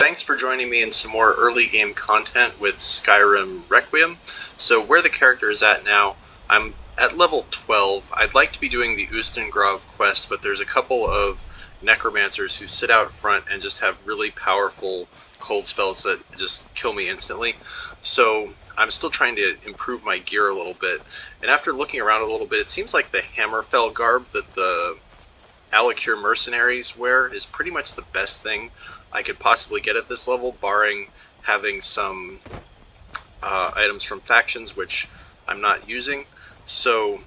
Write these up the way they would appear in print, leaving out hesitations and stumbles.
Thanks for joining me in some more early game content with Skyrim Requiem. So where the character is at now, I'm at level 12. I'd like to be doing the Ustengrav quest, but there's a couple of necromancers who sit out front and just have really powerful cold spells that just kill me instantly. So I'm still trying to improve my gear a little bit. And after looking around a little bit, it seems like the Hammerfell Garb that the Alik'r mercenaries wear is pretty much the best thing I could possibly get at this level, barring having some items from factions, which I'm not using. So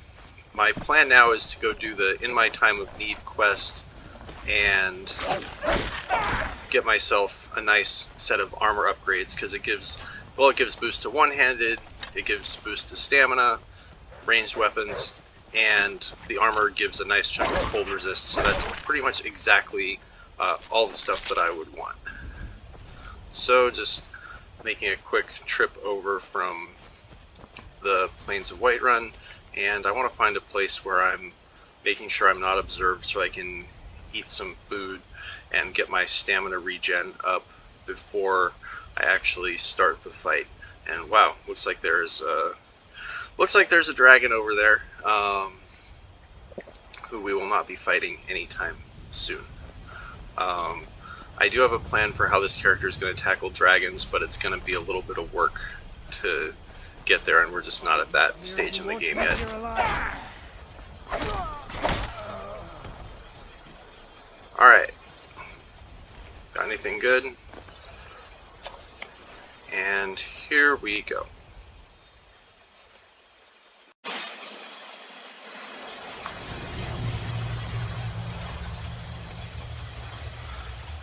my plan now is to go do the In My Time of Need quest and get myself a nice set of armor upgrades, because it gives boost to one-handed, it gives boost to stamina, ranged weapons, and the armor gives a nice chunk of cold resist, so that's pretty much exactly all the stuff that I would want. So just making a quick trip over from the Plains of Whiterun, and I want to find a place where I'm making sure I'm not observed so I can eat some food and get my stamina regen up before I actually start the fight. And wow, looks like there's a dragon over there, who we will not be fighting anytime soon. I do have a plan for how this character is going to tackle dragons, but it's going to be a little bit of work to get there, and we're just not at that stage in the game yet. Alright. Got anything good? And here we go.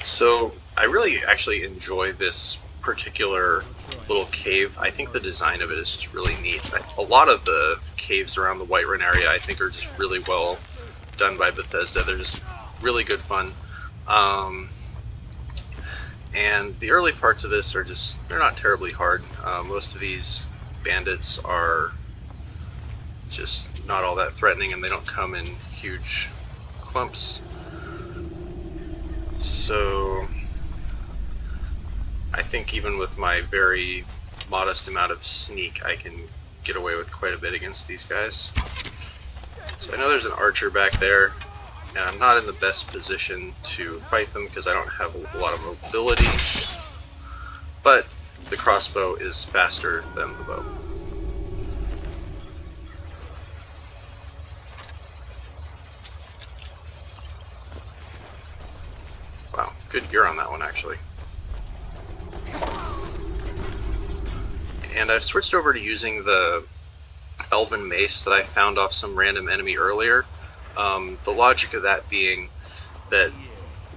So I really actually enjoy this particular little cave. I think the design of it is just really neat. A lot of the caves around the Whiterun area I think are just really well done by Bethesda. They're just really good fun. And the early parts of this are they're not terribly hard. Most of these bandits are just not all that threatening, and they don't come in huge clumps. So I think even with my very modest amount of sneak, I can get away with quite a bit against these guys. So I know there's an archer back there, and I'm not in the best position to fight them because I don't have a lot of mobility, but the crossbow is faster than the bow. Wow, good gear on that one actually. And I've switched over to using the Elven Mace that I found off some random enemy earlier. The logic of that being that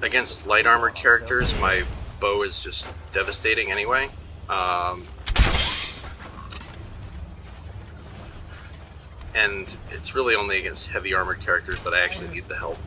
against light armored characters, my bow is just devastating anyway. And it's really only against heavy armored characters that I actually need the help.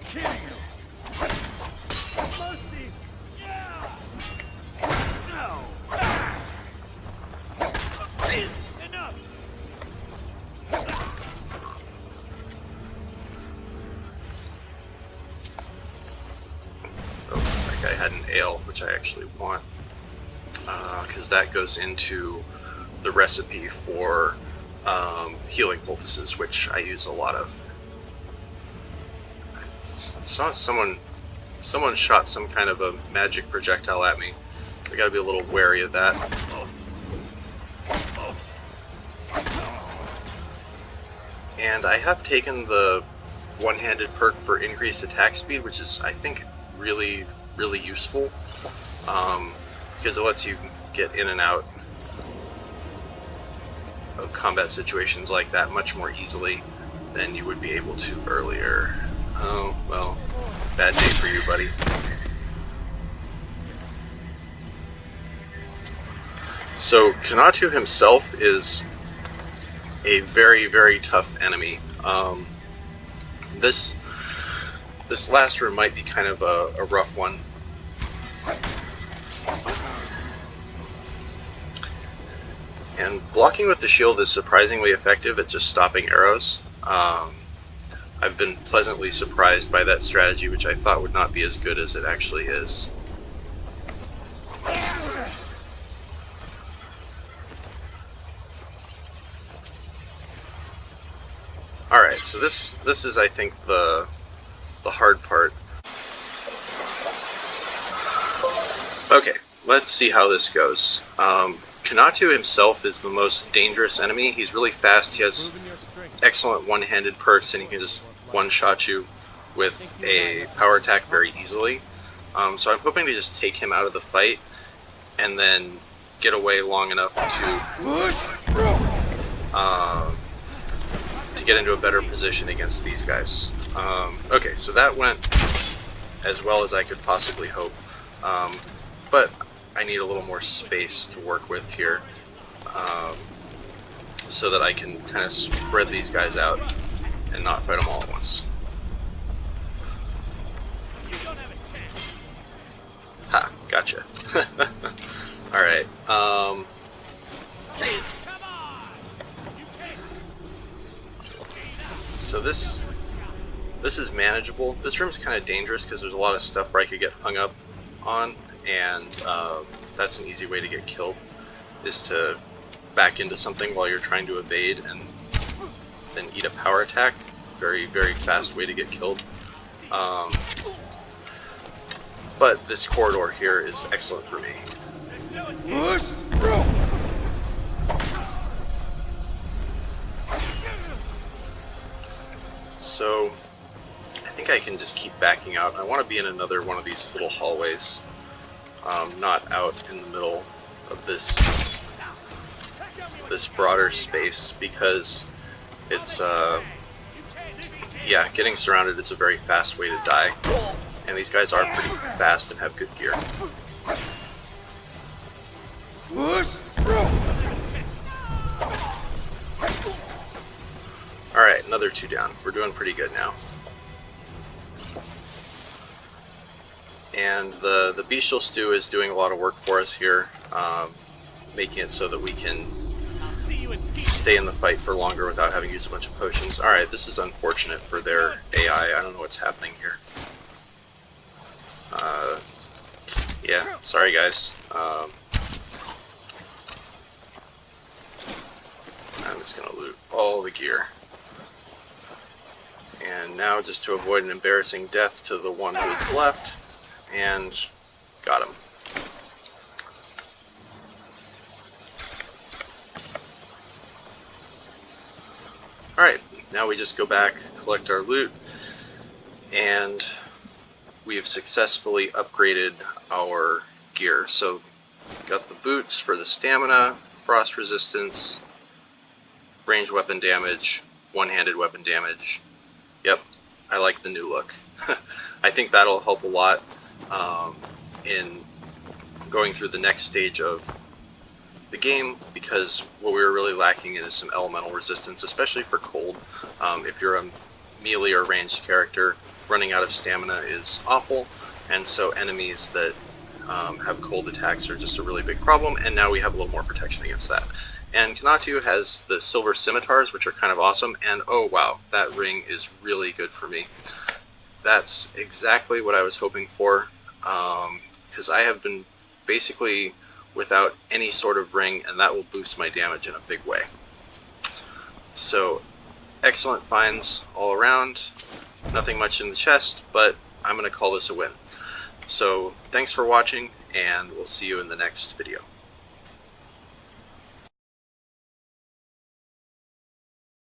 I had an ale, which I actually want, because that goes into the recipe for healing poultices, which I use a lot of. I saw someone shot some kind of a magic projectile at me. I gotta be a little wary of that. And I have taken the one-handed perk for increased attack speed, which is, I think, really useful, because it lets you get in and out of combat situations like that much more easily than you would be able to earlier. Oh, well, bad day for you, buddy. So Kenatu himself is a very tough enemy. This last room might be kind of a rough one. And blocking with the shield is surprisingly effective at just stopping arrows. I've been pleasantly surprised by that strategy, which I thought would not be as good as it actually is. so this is, I think, the hard part. Okay, let's see how this goes. Kenatu himself is the most dangerous enemy. He's really fast, he has excellent one-handed perks, and he can just one-shot you with a power attack very easily. So I'm hoping to just take him out of the fight and then get away long enough to get into a better position against these guys. Okay, so that went as well as I could possibly hope, but I need a little more space to work with here, so that I can kind of spread these guys out and not fight them all at once. Ha, gotcha. Alright, so this is manageable. This room's kind of dangerous because there's a lot of stuff where I could get hung up on, and that's an easy way to get killed, is to back into something while you're trying to evade and then eat a power attack. Very, very fast way to get killed. But this corridor here is excellent for me. So I think I can just keep backing out. I want to be in another one of these little hallways, not out in the middle of this broader space, because it's yeah, getting surrounded is a very fast way to die, and these guys are pretty fast and have good gear. Alright, another 2 down. We're doing pretty good now. And the bestial stew is doing a lot of work for us here, making it so that we can stay in the fight for longer without having to use a bunch of potions. Alright, this is unfortunate for their AI. I don't know what's happening here. Yeah, sorry guys. I'm just gonna loot all the gear. And now, just to avoid an embarrassing death to the one who is left, and got him. Alright, now we just go back, collect our loot, and we have successfully upgraded our gear. So, got the boots for the stamina, frost resistance, ranged weapon damage, one-handed weapon damage. Yep, I like the new look. I think that'll help a lot in going through the next stage of the game, because what we were really lacking is some elemental resistance, especially for cold. If you're a melee or ranged character, running out of stamina is awful, and so enemies that have cold attacks are just a really big problem, and now we have a little more protection against that. And Kenatu has the silver scimitars, which are kind of awesome, and oh wow, that ring is really good for me. That's exactly what I was hoping for, because I have been basically without any sort of ring, and that will boost my damage in a big way. So, excellent finds all around. Nothing much in the chest, but I'm going to call this a win. So, thanks for watching, and we'll see you in the next video.